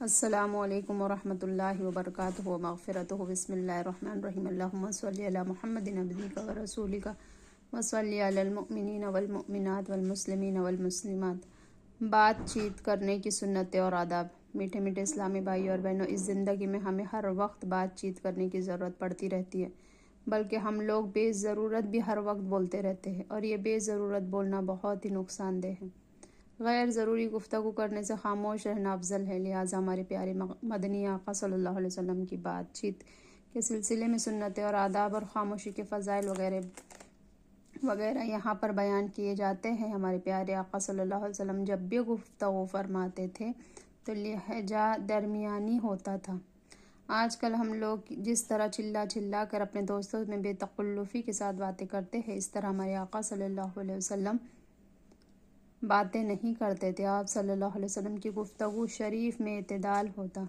السلام علیکم ورحمۃ اللہ وبرکاتہ ومغفرتہ بسم اللہ الرحمن الرحیم اللہم صلی علی محمد عبدک ورسولک وصلی علی المؤمنین والمؤمنات والمسلمین والمسلمات۔ بات چیت کرنے کی سنتیں اور آداب۔ میٹھے میٹھے اسلامی بھائی اور بہنوں، اس زندگی میں ہمیں ہر وقت بات چیت کرنے کی ضرورت پڑتی رہتی ہے، بلکہ ہم لوگ بے ضرورت بھی ہر وقت بولتے رہتے ہیں، اور یہ بے ضرورت بولنا بہت ہی نقصان دہ ہے۔ غیر ضروری گفتگو کرنے سے خاموش رہنا افضل ہے، لہٰذا ہمارے پیارے مدنی آقا صلی اللہ علیہ وسلم کی بات چیت کے سلسلے میں سنتیں اور آداب اور خاموشی کے فضائل وغیرہ یہاں پر بیان کیے جاتے ہیں۔ ہمارے پیارے آقا صلی اللہ علیہ وسلم جب بھی گفتگو فرماتے تھے تو لہجہ درمیانی ہوتا تھا۔ آج کل ہم لوگ جس طرح چلا کر اپنے دوستوں میں بے تکلفی کے ساتھ باتیں کرتے ہیں، اس طرح ہمارے آقا صلی اللہ علیہ وسلم باتیں نہیں کرتے تھے۔ آپ صلی اللہ علیہ وسلم کی گفتگو شریف میں اعتدال ہوتا،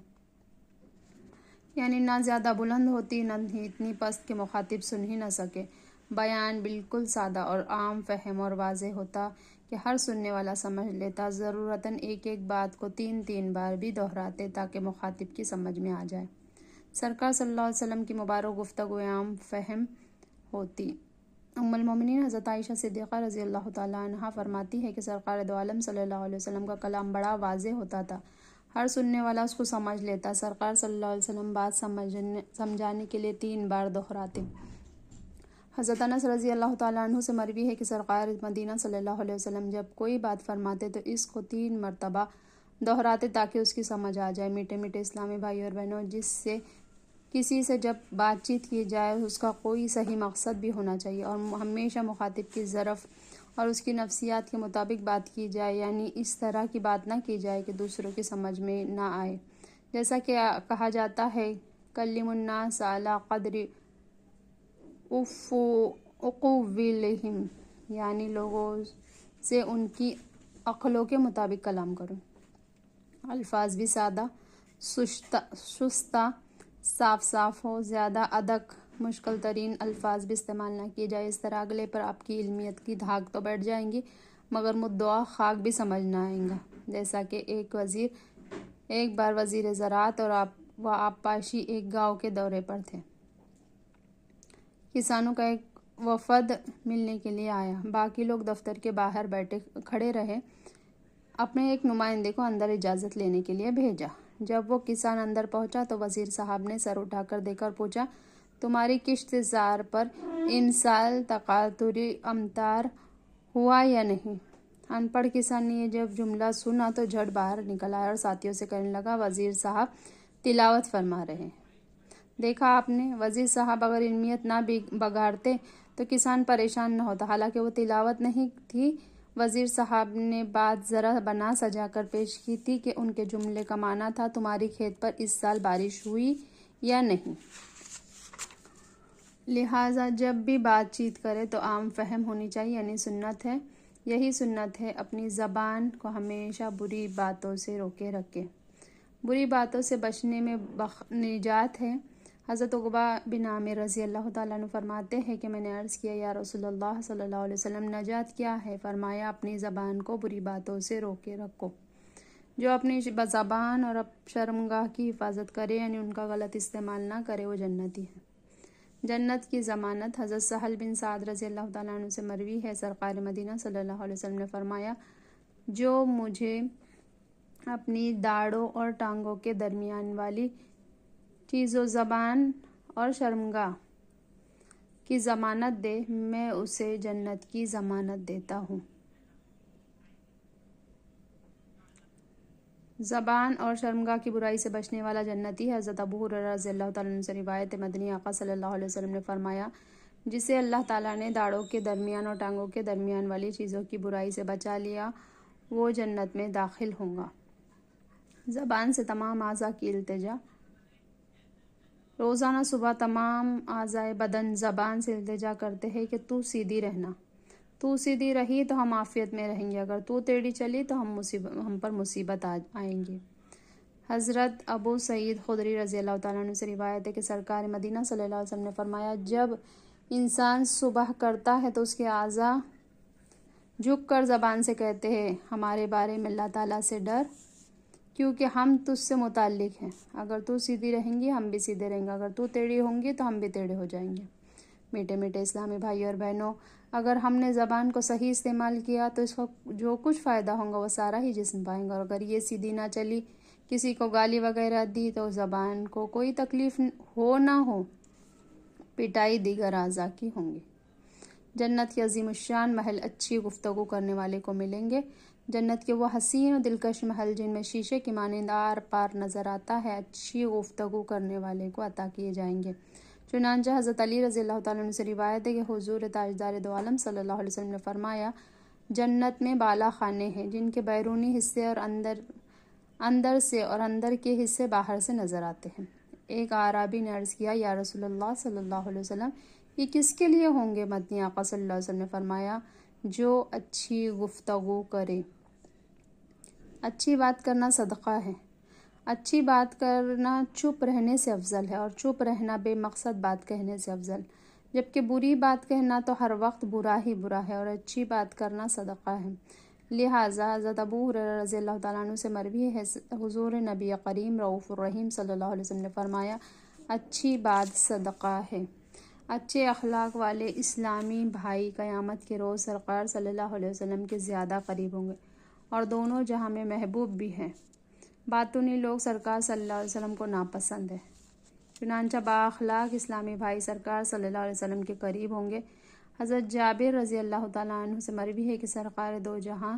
یعنی نہ زیادہ بلند ہوتی، نہ ہی اتنی پست کہ مخاطب سن ہی نہ سکے۔ بیان بالکل سادہ اور عام فہم اور واضح ہوتا کہ ہر سننے والا سمجھ لیتا۔ ضرورتاً ایک بات کو 3 بار بھی دہراتے تاکہ مخاطب کی سمجھ میں آ جائے۔ سرکار صلی اللہ علیہ وسلم کی مبارک گفتگو عام فہم ہوتی۔ ام المومنین حضرت عائشہ صدیقہ رضی اللہ تعالیٰ عنہا فرماتی ہے کہ سرکار دو عالم صلی اللہ علیہ وسلم کا کلام بڑا واضح ہوتا تھا، ہر سننے والا اس کو سمجھ لیتا۔ سرکار صلی اللہ علیہ وسلم بات سمجھانے کے لیے 3 بار دہراتے۔ حضرت انس رضی اللہ تعالیٰ عنہ سے مروی ہے کہ سرکار مدینہ صلی اللہ علیہ وسلم جب کوئی بات فرماتے تو اس کو 3 مرتبہ دہراتے تاکہ اس کی سمجھ آ جائے۔ میٹھے میٹھے اسلامی بھائی اور بہنوں، کسی سے جب بات چیت کی جائے اس کا کوئی صحیح مقصد بھی ہونا چاہیے، اور ہمیشہ مخاطب کی ظرف اور اس کی نفسیات کے مطابق بات کی جائے، یعنی اس طرح کی بات نہ کی جائے کہ دوسروں کی سمجھ میں نہ آئے۔ جیسا کہ کہا جاتا ہے، کلم الناس علی قدر عقولہم، یعنی لوگوں سے ان کی عقلوں کے مطابق کلام کرو۔ الفاظ بھی سادہ، شستہ، صاف ہو، زیادہ ادق مشکل ترین الفاظ بھی استعمال نہ کیے جائے، اس طرح اگلے پر آپ کی علمیت کی دھاک تو بیٹھ جائیں گی مگر مدعا خاک بھی سمجھ نہ آئیں گا۔ جیسا کہ ایک بار وزیر زراعت اور آبپاشی ایک گاؤں کے دورے پر تھے۔ کسانوں کا ایک وفد ملنے کے لیے آیا، باقی لوگ دفتر کے باہر کھڑے رہے۔ اپنے ایک نمائندے کو اندر اجازت لینے کے لیے بھیجا۔ جب وہ کسان اندر پہنچا تو وزیر صاحب نے سر اٹھا کر دیکھا اور پوچھا، تمہاری کشت زار پر ان سال تقاطری امطار ہوا یا نہیں؟ ان پڑھ کسان نے یہ جب جملہ سنا تو جھٹ باہر نکل آیا اور ساتھیوں سے کہنے لگا، وزیر صاحب تلاوت فرما رہے ہیں۔ دیکھا آپ نے، وزیر صاحب اگر علمیت نہ بگاڑتے تو کسان پریشان نہ ہوتا، حالانکہ وہ تلاوت نہیں تھی۔ وزیر صاحب نے بات ذرا بنا سجا کر پیش کی تھی کہ ان کے جملے کا معنی تھا، تمہاری کھیت پر اس سال بارش ہوئی یا نہیں؟ لہٰذا جب بھی بات چیت کرے تو عام فہم ہونی چاہیے، یعنی سنت ہے، یہی سنت ہے، اپنی زبان کو ہمیشہ بری باتوں سے روکے رکھے۔ بری باتوں سے بچنے میں نجات ہے۔ حضرت عقبہ بن عامر رضی اللہ تعالیٰ عنہ فرماتے ہیں کہ میں نے عرض کیا، یا رسول اللہ صلی اللہ علیہ وسلم، نجات کیا ہے؟ فرمایا، اپنی زبان کو بری باتوں سے روکے رکھو۔ جو اپنی زبان اور شرمگاہ کی حفاظت کرے، یعنی ان کا غلط استعمال نہ کرے، وہ جنتی ہے۔ جنت کی ضمانت۔ حضرت سہل بن سعد رضی اللہ تعالیٰ عنہ سے مروی ہے، سرکار مدینہ صلی اللہ علیہ وسلم نے فرمایا، جو مجھے اپنی داڑھوں اور ٹانگوں کے درمیان والی چیزوں، زبان اور شرمگاہ کی ضمانت دے، میں اسے جنت کی ضمانت دیتا ہوں۔ زبان اور شرمگاہ کی برائی سے بچنے والا جنتی ہے۔ حضرت ابو ہریرہ رضی اللہ تعالیٰ عنہ سے روایت ہے، مدنی آقا صلی اللہ علیہ وسلم نے فرمایا، جسے اللہ تعالیٰ نے داڑھوں کے درمیان اور ٹانگوں کے درمیان والی چیزوں کی برائی سے بچا لیا، وہ جنت میں داخل ہوگا۔ زبان سے تمام اعضاء کی التجا۔ روزانہ صبح تمام اعضائے بدن زبان سے التجا کرتے ہیں کہ تو سیدھی رہنا، تو سیدھی رہی تو ہم عافیت میں رہیں گے، اگر تو ٹیڑھی چلی تو ہم پر مصیبت آئیں گی۔ حضرت ابو سعید خدری رضی اللہ تعالیٰ عنہ سے روایت ہے کہ سرکار مدینہ صلی اللہ علیہ وسلم نے فرمایا، جب انسان صبح کرتا ہے تو اس کے اعضاء جھک کر زبان سے کہتے ہیں، ہمارے بارے میں اللہ تعالیٰ سے ڈر، کیونکہ ہم تجھ سے متعلق ہیں۔ اگر تو سیدھی رہیں گی ہم بھی سیدھے رہیں گے، اگر تو ٹیڑھی ہوں گی تو ہم بھی ٹیڑھے ہو جائیں گے۔ میٹھے میٹھے اسلامی بھائی اور بہنوں، اگر ہم نے زبان کو صحیح استعمال کیا تو اس کو جو کچھ فائدہ ہوگا وہ سارا ہی جسم پائیں گا، اور اگر یہ سیدھی نہ چلی، کسی کو گالی وغیرہ دی تو زبان کو کوئی تکلیف ہو نہ ہو، پٹائی دیگر اعضاء کی ہوں گی۔ جنت کے عظیم الشان محل اچھی گفتگو کرنے والے کو ملیں گے۔ جنت کے وہ حسین و دلکش محل جن میں شیشے کی مانند آر پار نظر آتا ہے، اچھی گفتگو کرنے والے کو عطا کیے جائیں گے۔ چنانچہ حضرت علی رضی اللہ تعالیٰ عنہ سے روایت ہے کہ حضور تاجدار دو عالم صلی اللہ علیہ وسلم نے فرمایا، جنت میں بالا خانے ہیں جن کے بیرونی حصے اور اندر سے اور اندر کے حصے باہر سے نظر آتے ہیں۔ ایک اعرابی نے عرض کیا، یا رسول اللہ صلی اللہ علیہ وسلم، یہ کس کے لیے ہوں گے؟ مدنی آقا صلی اللہ علیہ وسلم نے فرمایا، جو اچھی گفتگو کرے۔ اچھی بات کرنا صدقہ ہے۔ اچھی بات کرنا چپ رہنے سے افضل ہے، اور چپ رہنا بے مقصد بات کہنے سے افضل، جبکہ بری بات کہنا تو ہر وقت برا ہی برا ہے، اور اچھی بات کرنا صدقہ ہے۔ لہٰذا حضرت ابو ہریرہ رضی اللہ تعالیٰ عنہ سے مروی ہے، حضور نبی کریم رؤوف الرحیم صلی اللہ علیہ وسلم نے فرمایا، اچھی بات صدقہ ہے۔ اچھے اخلاق والے اسلامی بھائی قیامت کے روز سرکار صلی اللہ علیہ وسلم کے زیادہ قریب ہوں گے، اور دونوں جہاں میں محبوب بھی ہیں۔ باطنی لوگ سرکار صلی اللہ علیہ وسلم کو ناپسند ہیں، چنانچہ بااخلاق اسلامی بھائی سرکار صلی اللہ علیہ وسلم کے قریب ہوں گے۔ حضرت جابر رضی اللہ تعالیٰ عنہ سے مروی ہے کہ سرکار دو جہاں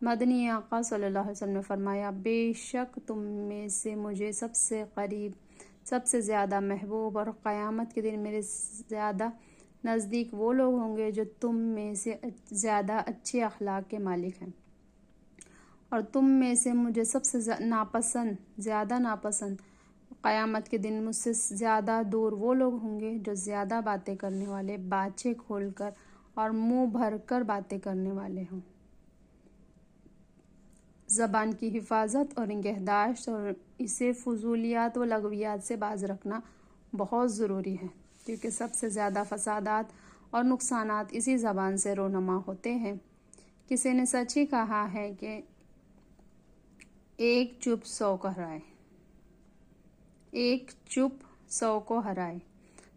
مدنی آقا صلی اللہ علیہ وسلم نے فرمایا، بے شک تم میں سے مجھے سب سے قریب، سب سے زیادہ محبوب اور قیامت کے دن میرے زیادہ نزدیک وہ لوگ ہوں گے جو تم میں سے زیادہ اچھے اخلاق کے مالک ہیں، اور تم میں سے مجھے سب سے زیادہ ناپسند قیامت کے دن مجھ سے زیادہ دور وہ لوگ ہوں گے جو زیادہ باتیں کرنے والے، باچھے کھول کر اور منہ بھر کر باتیں کرنے والے ہوں۔ زبان کی حفاظت اور نگہداشت اور اسے فضولیات و لغویات سے باز رکھنا بہت ضروری ہے، کیونکہ سب سے زیادہ فسادات اور نقصانات اسی زبان سے رونما ہوتے ہیں۔ کسی نے سچ ہی کہا ہے کہ ایک چپ 100 کو ہرائے، ایک چپ 100 کو ہرائے۔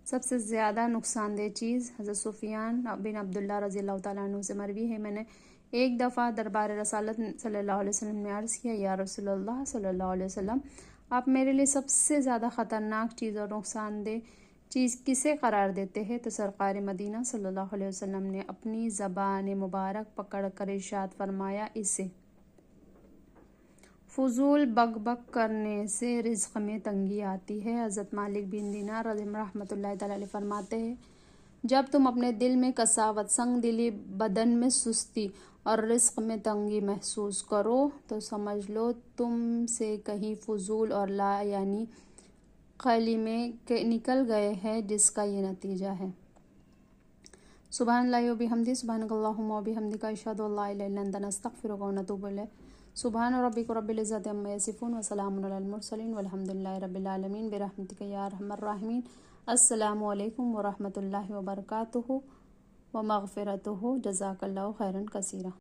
سب سے زیادہ نقصان دہ چیز، حضرت سفیان بن عبداللہ رضی اللہ تعالیٰ عنہ سے مروی ہے، میں نے ایک دفعہ دربار رسالت صلی اللہ علیہ وسلم نے عرض کیا، یا رسول اللہ صلی اللہ علیہ وسلم، آپ میرے لیے سب سے زیادہ خطرناک چیز اور نقصان دہ چیز کسے قرار دیتے ہیں؟ تو سرکار مدینہ صلی اللہ علیہ وسلم نے اپنی زبان مبارک پکڑ کر ارشاد فرمایا، اسے فضول بک بک کرنے سے رزق میں تنگی آتی ہے۔ حضرت مالک بن دینار رحمۃ اللہ تعالیٰ علیہ فرماتے ہیں، جب تم اپنے دل میں قساوت، سنگ دلی، بدن میں سستی اور رزق میں تنگی محسوس کرو تو سمجھ لو تم سے کہیں فضول اور لا یعنی کلمے نکل گئے ہیں، جس کا یہ نتیجہ ہے۔ سبحان اللہ و بحمدہ، سبحانک اللہم و بحمدک، اشہد ان لا الہ الا انت، نستغفرک و نتوب الیک۔ سبحان ربک رب العزۃ عما یصفون وسلام علی المرسلین والحمد للہ رب العالمین برحمتک یا ارحم الراحمین۔ السلام علیکم ورحمۃ اللہ وبرکاتہ ومغفرتہ۔ جزاک اللہ خیرا کثیرا۔